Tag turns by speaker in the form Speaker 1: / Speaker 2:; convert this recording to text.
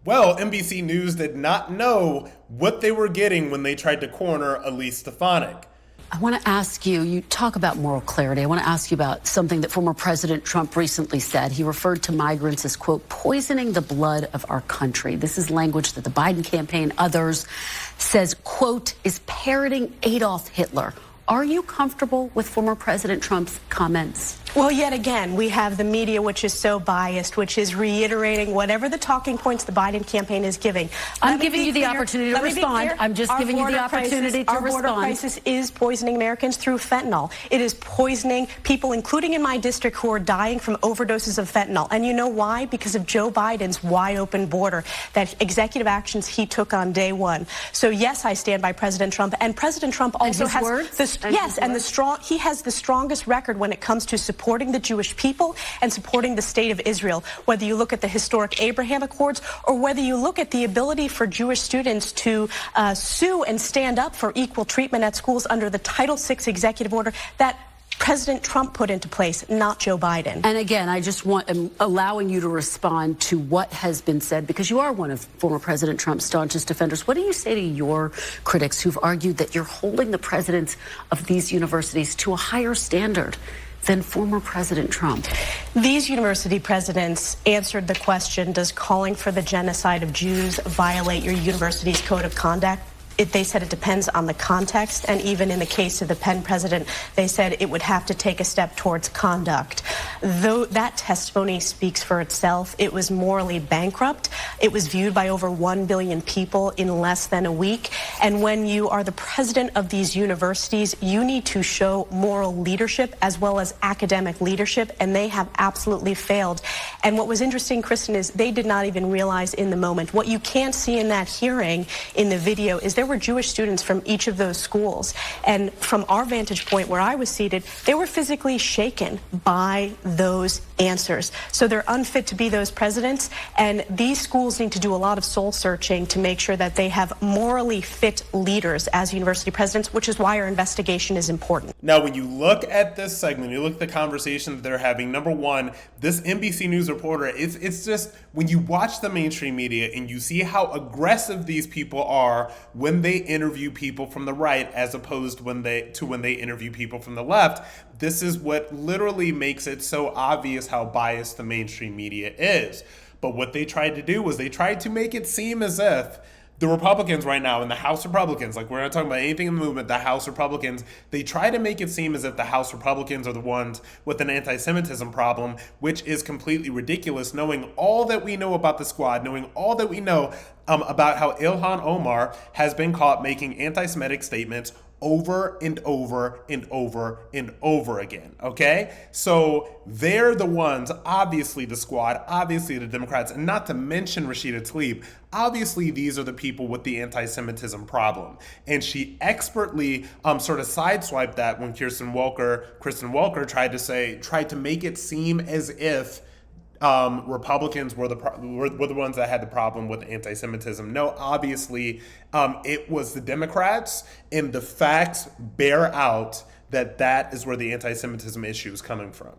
Speaker 1: Well, NBC News did not know what they were getting when they tried to corner Elise Stefanik.
Speaker 2: I want to ask you, you talk about moral clarity. I want to ask you about something that former President Trump recently said. He referred to migrants as, quote, poisoning the blood of our country. This is language that the Biden campaign, others, says, quote, is parroting Adolf Hitler. Are you comfortable with former President Trump's comments?
Speaker 3: Well, yet again, we have the media, which is so biased, which is reiterating whatever the talking points the Biden campaign is giving.
Speaker 2: I'm giving you the opportunity to respond. I'm just giving you the opportunity to respond.
Speaker 3: Our border crisis is poisoning Americans through fentanyl. It is poisoning people, including in my district, who are dying from overdoses of fentanyl. And you know why? Because of Joe Biden's wide-open border, that executive actions he took on day one. So, yes, I stand by President Trump. And President Trump also has he has the strongest record when it comes to supporting the Jewish people and supporting the state of Israel, whether you look at the historic Abraham Accords or whether you look at the ability for Jewish students to sue and stand up for equal treatment at schools under the Title VI executive order that President Trump put into place, not Joe Biden.
Speaker 2: And again, I just am allowing you to respond to what has been said, because you are one of former President Trump's staunchest defenders. What do you say to your critics who've argued that you're holding the presidents of these universities to a higher standard than former President Trump?
Speaker 3: These university presidents answered the question, does calling for the genocide of Jews violate your university's code of conduct? They said it depends on the context, and even in the case of the Penn president, they said it would have to take a step towards conduct. Though that testimony speaks for itself, it was morally bankrupt. It was viewed by over 1 billion people in less than a week. And when you are the president of these universities, you need to show moral leadership as well as academic leadership, and they have absolutely failed. And what was interesting, Kristen, is they did not even realize in the moment. What you can't see in that hearing in the video is there were Jewish students from each of those schools. And from our vantage point where I was seated, they were physically shaken by those answers. So they're unfit to be those presidents. And these schools need to do a lot of soul searching to make sure that they have morally fit leaders as university presidents, which is why our investigation is important.
Speaker 1: Now, when you look at this segment, you look at the conversation that they're having, number one, this NBC News reporter, it's just, when you watch the mainstream media and you see how aggressive these people are when they interview people from the right as opposed when they interview people from the left, this is what literally makes it so obvious how biased the mainstream media is. But what they tried to do was they tried to make it seem as if the Republicans right now, in the House Republicans, like we're not talking about anything in the movement, the House Republicans, they try to make it seem as if the House Republicans are the ones with an anti-Semitism problem, which is completely ridiculous, knowing all that we know about the squad, knowing all that we know about how Ilhan Omar has been caught making anti-Semitic statements over and over and over and over again, okay? So they're the ones, obviously the squad, obviously the Democrats, and not to mention Rashida Tlaib, obviously these are the people with the anti-Semitism problem. And she expertly sort of sideswiped that when Kristen Welker tried to make it seem as if Republicans were the ones that had the problem with anti-Semitism. No, obviously, it was the Democrats, and the facts bear out that is where the anti-Semitism issue is coming from.